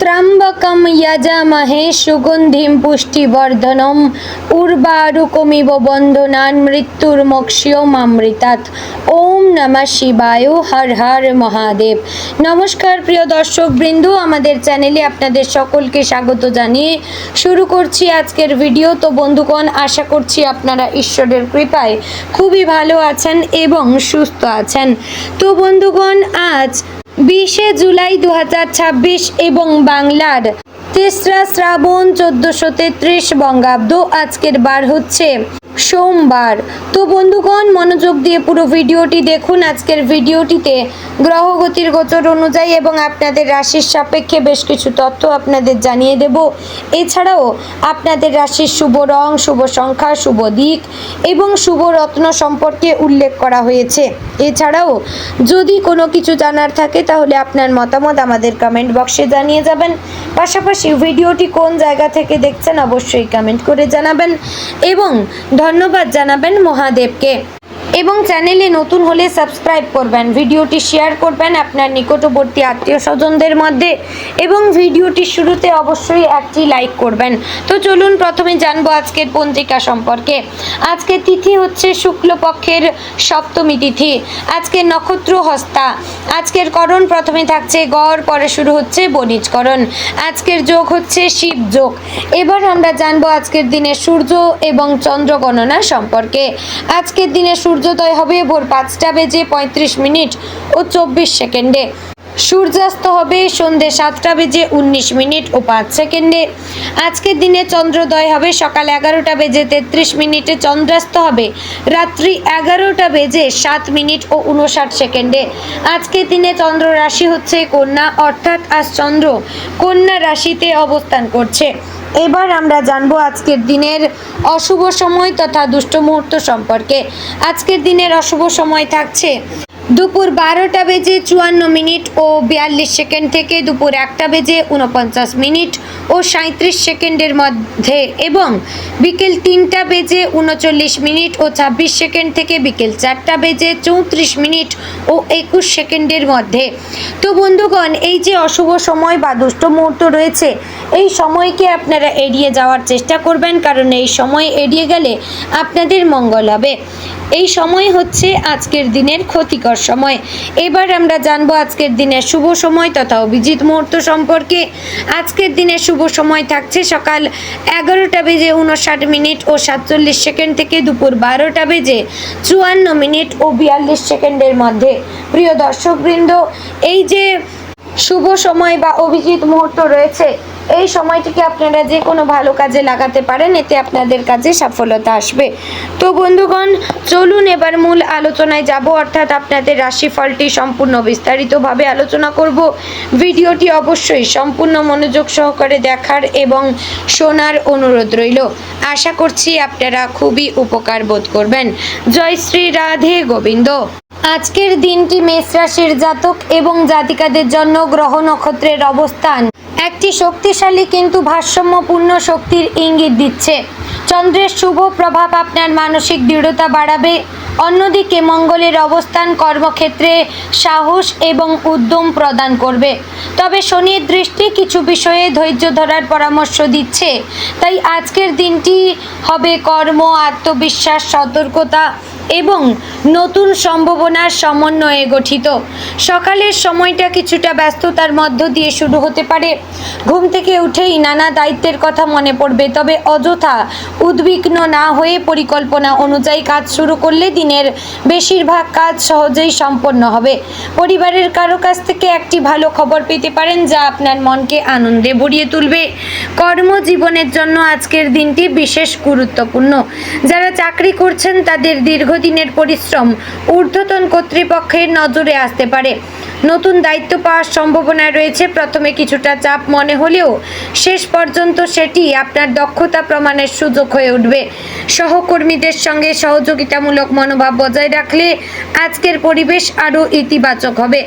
त्र्यम्बकं यजामहे सुगन्धिं पुष्टिवर्धनम् उर्वारुकमिव बन्धनान् मृत्युर्मोक्षयमामृतात्। ओम नमः शिवाय। हर हर महादेव। नमस्कार प्रिय दर्शक बृंद, आमादेर चैनेले आपनादेर सकलके स्वागत जानिए शुरू करछि आजकेर भिडियो। तो बंधुगण, आशा करछि आपनारा ईश्वरेर कृपाय खूबই ভালো আছেন এবং সুস্থ আছেন। তো বন্ধুগণ, আজ 20 জুলাই 2026 এবং বাংলার 3রা শ্রাবণ 1433 বঙ্গাব্দ। আজকের বার হচ্ছে সোমবার। তো বন্ধুগণ, মনোযোগ দিয়ে পুরো ভিডিওটি দেখুন। আজকের ভিডিওটিতে গ্রহগতির গোচর অনুযায়ী এবং আপনাদের রাশির সাপেক্ষে বেশ কিছু তথ্য আপনাদের জানিয়ে দেব। এছাড়াও আপনাদের রাশির শুভ রং, শুভ সংখ্যা, শুভ দিক এবং শুভ রত্ন সম্পর্কে উল্লেখ করা হয়েছে। এছাড়াও যদি কোনো কিছু জানার থাকে তাহলে আপনার মতামত আমাদের কমেন্ট বক্সে জানিয়ে যাবেন। পাশাপাশি ভিডিওটি কোন জায়গা থেকে দেখছেন অবশ্যই কমেন্ট করে জানাবেন এবং ধন্যবাদ জানাবেন মহাদেবকে। এবং চ্যানেলে নতুন হলে সাবস্ক্রাইব করবেন, ভিডিওটি শেয়ার করবেন আপনার নিকটবর্তী আত্মীয় স্বজনদের মধ্যে এবং ভিডিওটির শুরুতে অবশ্যই একটি লাইক করবেন। তো চলুন প্রথমে জানবো আজকের পঞ্জিকা সম্পর্কে। আজকের তিথি হচ্ছে শুক্লপক্ষের সপ্তমী তিথি। আজকের নক্ষত্র হস্তা। আজকের করণ প্রথমে থাকছে গড়, পরে শুরু হচ্ছে বণিজকরণ। আজকের যোগ হচ্ছে শিব যোগ। এবার আমরা জানবো আজকের দিনে সূর্য এবং চন্দ্র গণনা সম্পর্কে। আজকের দিনে সূর্যোদয় হবে ভোর 5টা বেজে 35 মিনিট ও 24 সেকেন্ডে। সূর্যাস্ত হবে সন্ধ্যে 7টা বেজে 19 মিনিট ও 5 সেকেন্ডে। আজকের দিনে চন্দ্রোদয় হবে সকাল 11টা বেজে 33 মিনিটে। চন্দ্রাস্ত হবে রাত্রি 11টা বেজে 7 মিনিট ও 59 সেকেন্ডে। আজকের দিনে চন্দ্র রাশি হচ্ছে কন্যা, অর্থাৎ আজ চন্দ্র কন্যা রাশিতে অবস্থান করছে। এবার আমরা জানবো আজকের দিনের অশুভ সময় তথা দুষ্ট মুহূর্ত সম্পর্কে। আজকের দিনের অশুভ সময় থাকছে দুপুর 12টা বেজে 54 মিনিট ও 42 সেকেন্ড থেকে দুপুর 1টা বেজে 49 মিনিট ও 37 সেকেন্ডের মধ্যে এবং বিকেল 3টা বেজে 39 মিনিট ও 26 সেকেন্ড থেকে বিকেল 4টা বেজে 34 মিনিট ও 21 সেকেন্ডের মধ্যে। তো বন্ধুগণ, এই যে অশুভ সময় বা দুষ্ট মুহূর্ত রয়েছে, এই সময়কে আপনারা এড়িয়ে যাওয়ার চেষ্টা করবেন, কারণ এই সময় এড়িয়ে গেলে আপনাদের মঙ্গল হবে। এই সময় হচ্ছে আজকের দিনের ক্ষতিকর সময়। এবার আমরা জানবো আজকের দিনের শুভ সময় তথা অভিজিৎ মুহূর্ত সম্পর্কে। আজকের দিনের শুভ সময় থাকছে সকাল 11টা বেজে 59 মিনিট ও 47 সেকেন্ড থেকে দুপুর 12টা বেজে 54 মিনিট ও 42 সেকেন্ডের মধ্যে। প্রিয় দর্শকবৃন্দ, এই যে শুভ সময় বা অভিজিৎ মুহূর্ত রয়েছে, এই সময়টিকে আপনারা যে কোনো ভালো কাজে লাগাতে পারেন, এতে আপনাদের কাজে সফলতা আসবে। তো বন্ধুগণ, চলুন এবার মূল আলোচনায় যাব, অর্থাৎ আপনাদের রাশিফলটি সম্পূর্ণ বিস্তারিতভাবে আলোচনা করব। ভিডিওটি অবশ্যই সম্পূর্ণ মনোযোগ সহকারে দেখার এবং শোনার অনুরোধ রইল। আশা করছি আপনারা খুবই উপকার বোধ করবেন। জয় শ্রী রাধে গোবিন্দ। আজকের দিনটি মেষ রাশির জাতক এবং জাতিকাদের জন্য গ্রহ নক্ষত্রের অবস্থান একটি শক্তিশালী কিন্তু ভারসাম্যপূর্ণ শক্তির ইঙ্গিত দিচ্ছে। চন্দ্রের শুভ প্রভাব আপনার মানসিক দৃঢ়তা বাড়াবে। অন্যদিকে মঙ্গলের অবস্থান কর্মক্ষেত্রে সাহস এবং উদ্যম প্রদান করবে। তবে শনির দৃষ্টি কিছু বিষয়ে ধৈর্য ধরার পরামর্শ দিচ্ছে। তাই আজকের দিনটি হবে কর্ম, আত্মবিশ্বাস, সতর্কতা এবং নতুন সম্ভাবনার সমন্বয়ে গঠিত। সকালের সময়টা কিছুটা ব্যস্ততার মধ্য দিয়ে শুরু হতে পারে। ঘুম থেকে উঠেই নানা দায়িত্বের কথা মনে পড়বে, তবে অযথা উদ্বিগ্ন না হয়ে পরিকল্পনা অনুযায়ী কাজ শুরু করলে দিনের বেশিরভাগ কাজ সহজেই সম্পন্ন হবে। পরিবারের কারো কাছ থেকে একটি ভালো খবর পেতে পারেন, যা আপনার মনকে আনন্দে ভরিয়ে তুলবে। কর্মজীবনের জন্য আজকের দিনটি বিশেষ গুরুত্বপূর্ণ। যারা চাকরি করছেন তাদের দীর্ঘদিনের পরিশ্রম ঊর্ধ্বতন কর্তৃপক্ষের নজরে আসতে পারে। নতুন দায়িত্ব পাওয়ার সম্ভাবনা রয়েছে। প্রথমে কিছুটা চাপ মনে হলেও শেষ পর্যন্ত সেটি আপনার দক্ষতা প্রমাণের সুযোগ হয়ে উঠবে। সহকর্মীদের সঙ্গে সহযোগিতামূলক মনোভাব বজায় রাখলে আজকের পরিবেশ আরও ইতিবাচক হবে।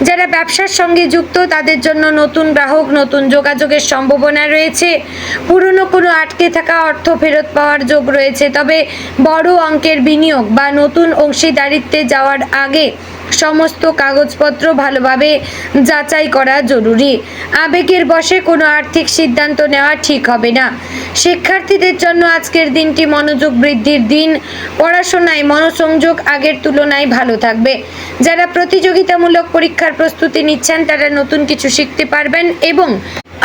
যারা ব্যবসার সঙ্গে যুক্ত তাদের জন্য নতুন গ্রাহক, নতুন যোগাযোগের সম্ভাবনা রয়েছে। পুরনো কোনো আটকে থাকা অর্থ ফেরত পাওয়ার যোগ রয়েছে, তবে বড় অঙ্কের বিনিয়োগ বা নতুন অংশীদারিত্বে যাওয়ার আগে সমস্ত কাগজপত্র ভালোভাবে যাচাই করা জরুরি। আবেগের বশে কোনো আর্থিক সিদ্ধান্ত নেওয়া ঠিক হবে না। শিক্ষার্থীদের জন্য আজকের দিনটি মনোযোগ বৃদ্ধির দিন। পড়াশোনায় মনোসংযোগ আগের তুলনায় ভালো থাকবে। যারা প্রতিযোগিতামূলক পরীক্ষার প্রস্তুতি নিচ্ছেন তারা নতুন কিছু শিখতে পারবেন এবং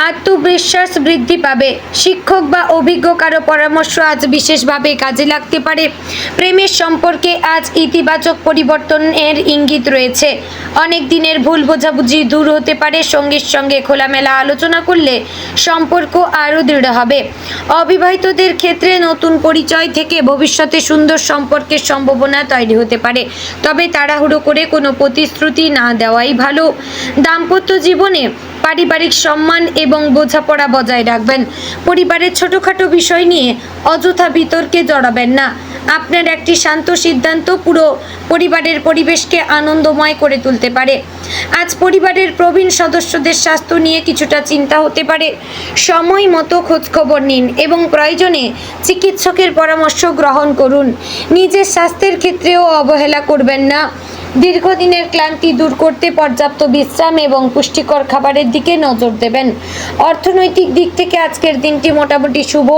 আত্মবিশ্বাস বৃদ্ধি পাবে। শিক্ষক বা অভিজ্ঞ কারো পরামর্শ আজ বিশেষভাবে কাজে লাগতে পারে। প্রেমের সম্পর্কে আজ ইতিবাচক পরিবর্তনের ইঙ্গিত রয়েছে। অনেক দিনের ভুল বোঝাবুঝি দূর হতে পারে। সঙ্গীর সঙ্গে খোলামেলা আলোচনা করলে সম্পর্ক আরও দৃঢ় হবে। অবিবাহিতদের ক্ষেত্রে নতুন পরিচয় থেকে ভবিষ্যতে সুন্দর সম্পর্কের সম্ভাবনা তৈরি হতে পারে, তবে তাড়াহুড়ো করে কোনো প্রতিশ্রুতি না দেওয়াই ভালো। দাম্পত্য জীবনে পারিবারিক সম্মান এবং বোঝাপড়া বজায় রাখবেন। পরিবারের ছোটখাটো বিষয় নিয়ে অযথা বিতর্কে জড়াবেন না। আপনার একটি শান্ত সিদ্ধান্ত পুরো পরিবারের পরিবেশকে আনন্দময় করে তুলতে পারে। আজ পরিবারের প্রবীণ সদস্যদের স্বাস্থ্য নিয়ে কিছুটা চিন্তা হতে পারে। সময় মতো খোঁজখবর নিন এবং প্রয়োজনে চিকিৎসকের পরামর্শ গ্রহণ করুন। নিজের স্বাস্থ্যের ক্ষেত্রেও অবহেলা করবেন না। দীর্ঘদিনের ক্লান্তি দূর করতে পর্যাপ্ত বিশ্রাম এবং পুষ্টিকর খাবারের দিকে নজর দেবেন। অর্থনৈতিক দিক থেকে আজকের দিনটি মোটামুটি শুভ।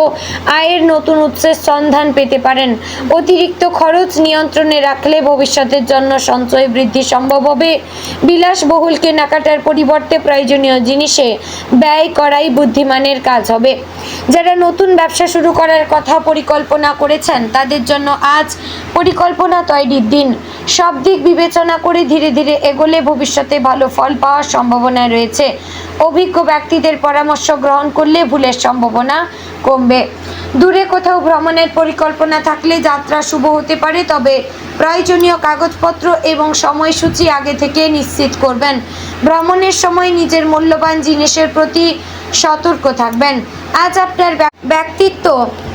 আয়ের নতুন উৎসের সন্ধান পেতে পারেন। অতিরিক্ত খরচ নিয়ন্ত্রণে রাখলে ভবিষ্যতের জন্য সঞ্চয় বৃদ্ধি সম্ভব হবে। বিলাসবহুল কেনাকাটার পরিবর্তে প্রয়োজনীয় জিনিসে ব্যয় করাই বুদ্ধিমানের কাজ হবে। যারা নতুন ব্যবসা শুরু করার কথা পরিকল্পনা করেছেন তাদের জন্য আজ পরিকল্পনা তৈরির দিন। সব দিক বিবেচনা করে ধীরে ধীরে এগোলে ভবিষ্যতে ভালো ফল পাওয়ার সম্ভাবনা রয়েছে। অভিজ্ঞ ব্যক্তিদের পরামর্শ গ্রহণ করলে ভুলের সম্ভাবনা কমবে। দূরে কোথাও ভ্রমণের পরিকল্পনা থাকলে যাত্রা শুভ হতে পারে, তবে প্রয়োজনীয় কাগজপত্র এবং সময়সূচি আগে থেকে নিশ্চিত করবেন। ভ্রমণের সময় নিজের মূল্যবান জিনিসের প্রতি সতর্ক থাকবেন। আজ আপনার ব্যক্তিত্ব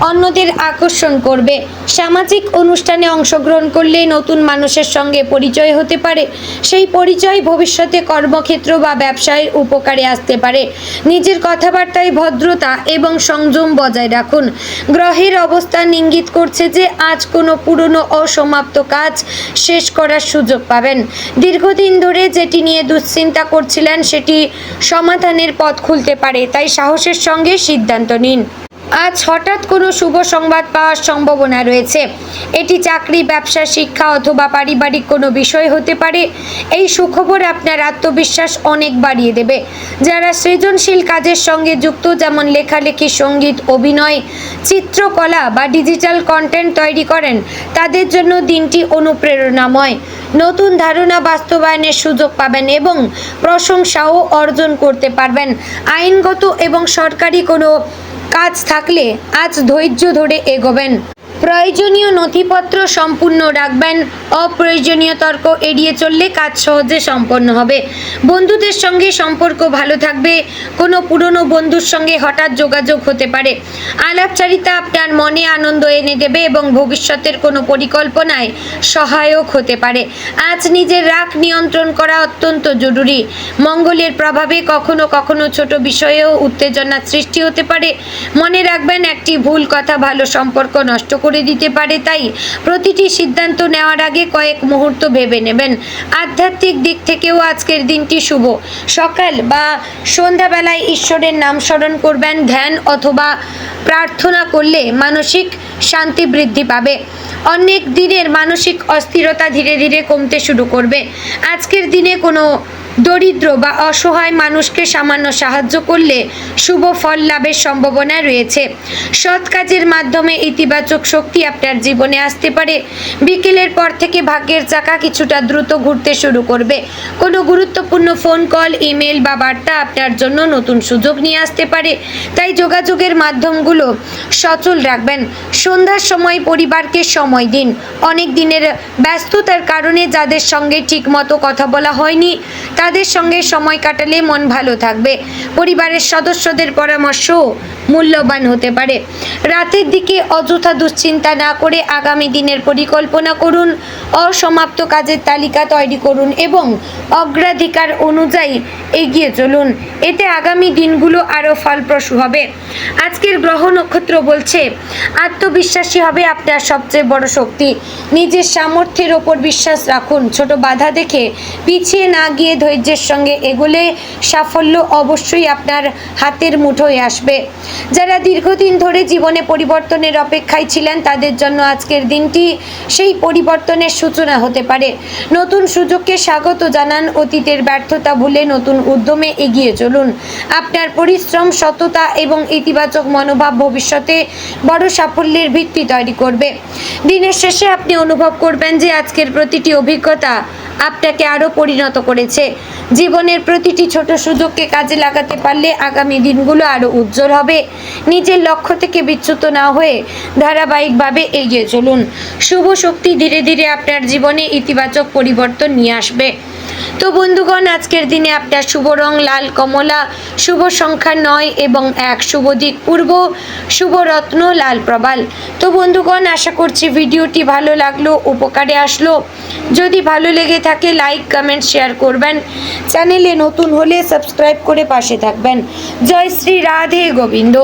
অন্যদের আকর্ষণ করবে। সামাজিক অনুষ্ঠানে অংশগ্রহণ করলে নতুন মানুষের সঙ্গে পরিচয় হতে পারে। সেই পরিচয় ভবিষ্যতে কর্মক্ষেত্র বা ব্যবসায় উপকারে আসতে পারে। নিজের কথাবার্তায় ভদ্রতা এবং সংযম বজায় রাখুন। গ্রহের অবস্থান ইঙ্গিত করছে যে আজ কোনো পুরনো অসমাপ্ত কাজ শেষ করার সুযোগ পাবেন। দীর্ঘদিন ধরে যেটি নিয়ে দুশ্চিন্তা করছিলেন সেটি সমাধানের পথ খুলতে পারে, তাই সাহসের সঙ্গে সিদ্ধান্ত নিন। আজ হঠাৎ কোনো শুভ সংবাদ পাওয়ার সম্ভাবনা রয়েছে। এটি চাকরি, ব্যবসা, শিক্ষা অথবা পারিবারিক কোনো বিষয় হতে পারে। এই সুখবর আপনার আত্মবিশ্বাস অনেক বাড়িয়ে দেবে। যারা সৃজনশীল কাজের সঙ্গে যুক্ত, যেমন লেখালেখি, সঙ্গীত, অভিনয়, চিত্রকলা বা ডিজিটাল কন্টেন্ট তৈরি করেন, তাদের জন্য দিনটি অনুপ্রেরণাময়। নতুন ধারণা বাস্তবায়নের সুযোগ পাবেন এবং প্রশংসাও অর্জন করতে পারবেন। আইনগত এবং সরকারি কোনো কাজ থাকলে আজ ধৈর্য ধরে এগোবেন। প্রয়োজনীয় নথিপত্র সম্পূর্ণ রাখবেন। অপ্রয়োজনীয় তর্ক এড়িয়ে চললে কাজ সহজে সম্পন্ন হবে। বন্ধুদের সঙ্গে সম্পর্ক ভালো থাকবে। কোনো পুরনো বন্ধুর সঙ্গে হঠাৎ যোগাযোগ হতে পারে। আলাপচারিতা আপনার মনে আনন্দ এনে দেবে এবং ভবিষ্যতের কোনো পরিকল্পনায় সহায়ক হতে পারে। আজ নিজের রাগ নিয়ন্ত্রণ করা অত্যন্ত জরুরি। মঙ্গলের প্রভাবে কখনো কখনো ছোট বিষয়েও উত্তেজনা সৃষ্টি হতে পারে। মনে রাখবেন, একটি ভুল কথা ভালো সম্পর্ক নষ্ট করে দিতে পারে, তাই প্রতিটি সিদ্ধান্ত নেওয়ার আগে কয়েক মুহূর্ত ভেবে নেবেন। আধ্যাত্মিক দিক থেকেও আজকের দিনটি শুভ। সকাল বা সন্ধ্যাবেলায় ঈশ্বরের নাম স্মরণ করবেন। ধ্যান অথবা প্রার্থনা করলে মানসিক শান্তি বৃদ্ধি পাবে। অনেক দিনের মানসিক অস্থিরতা ধীরে ধীরে কমতে শুরু করবে। আজকের দিনে কোনো দরিদ্র বা অসহায় মানুষকে সামান্য সাহায্য করলে শুভ ফল লাভের সম্ভাবনা রয়েছে। সৎ কাজের মাধ্যমে ইতিবাচক শক্তি আপনার জীবনে আসতে পারে। বিকেলের পর থেকে ভাগ্যের চাকা কিছুটা দ্রুত ঘুরতে শুরু করবে। কোনো গুরুত্বপূর্ণ ফোন কল, ইমেল বা বার্তা আপনার জন্য নতুন সুযোগ নিয়ে আসতে পারে, তাই যোগাযোগের মাধ্যমগুলো সচল রাখবেন। সন্ধ্যার সময় পরিবারকে সময় দিন। অনেক দিনের ব্যস্ততার কারণে যাদের সঙ্গে ঠিকমতো কথা বলা হয়নি, তাদের সঙ্গে সময় কাটালে মন ভালো থাকবে। পরিবারের সদস্যদের পরামর্শ মূল্যবান হতে পারে। রাতের দিকে অযথা দুশ্চিন্তা না করে আগামী দিনের পরিকল্পনা করুন, অসমাপ্ত কাজের তালিকা তৈরি করুন এবং অগ্রাধিকার অনুযায়ী এগিয়ে চলুন। এতে আগামী দিনগুলো আরও ফলপ্রসূ হবে। আজকের গ্রহ নক্ষত্র বলছে আত্মবিশ্বাসী হবে আপনার সবচেয়ে বড় শক্তি। নিজের সামর্থ্যের ওপর বিশ্বাস রাখুন। ছোট বাধা দেখে পিছিয়ে না গিয়ে ধৈর্যের সঙ্গে এগোলে সাফল্য অবশ্যই আপনার হাতের মুঠোয় আসবে। যারা দীর্ঘদিন ধরে জীবনে পরিবর্তনের অপেক্ষায় ছিলেন তাদের জন্য আজকের দিনটি সেই পরিবর্তনের সূচনা হতে পারে। নতুন সুযোগকে স্বাগত জানান। অতীতের ব্যর্থতা ভুলে নতুন উদ্যমে এগিয়ে চলুন। আপনার পরিশ্রম, সততা এবং ইতিবাচক মনোভাব ভবিষ্যতে বড় সাফল্যের ভিত্তি তৈরি করবে। দিনের শেষে আপনি অনুভব করবেন যে আজকের প্রতিটি অভিজ্ঞতা আপনাকে আরও পরিণত করেছে। জীবনের প্রতিটি ছোট সুযোগকে কাজে লাগাতে পারলে আগামী দিনগুলো আরও উজ্জ্বল হবে। নিজের লক্ষ্য থেকে বিচ্যুত না হয়ে ধারাবাহিকভাবে এগিয়ে চলুন। শুভ শক্তি ধীরে ধীরে আপনার জীবনে ইতিবাচক পরিবর্তন নিয়ে আসবে। তো বন্ধুগণ, আজকের দিনে আপনার শুভ রং লাল কমলা, শুভ সংখ্যা 9 এবং 1, শুভ দিক পূর্ব, শুভ রত্ন লাল প্রবাল। তো বন্ধুগণ, আশা করছি ভিডিওটি ভালো লাগলো, উপকারে আসলো। যদি ভালো লেগে থাকে লাইক, কমেন্ট, শেয়ার করবেন। চ্যানেলে নতুন হলে সাবস্ক্রাইব করে পাশে থাকবেন। জয় শ্রী রাধে গোবিন্দ।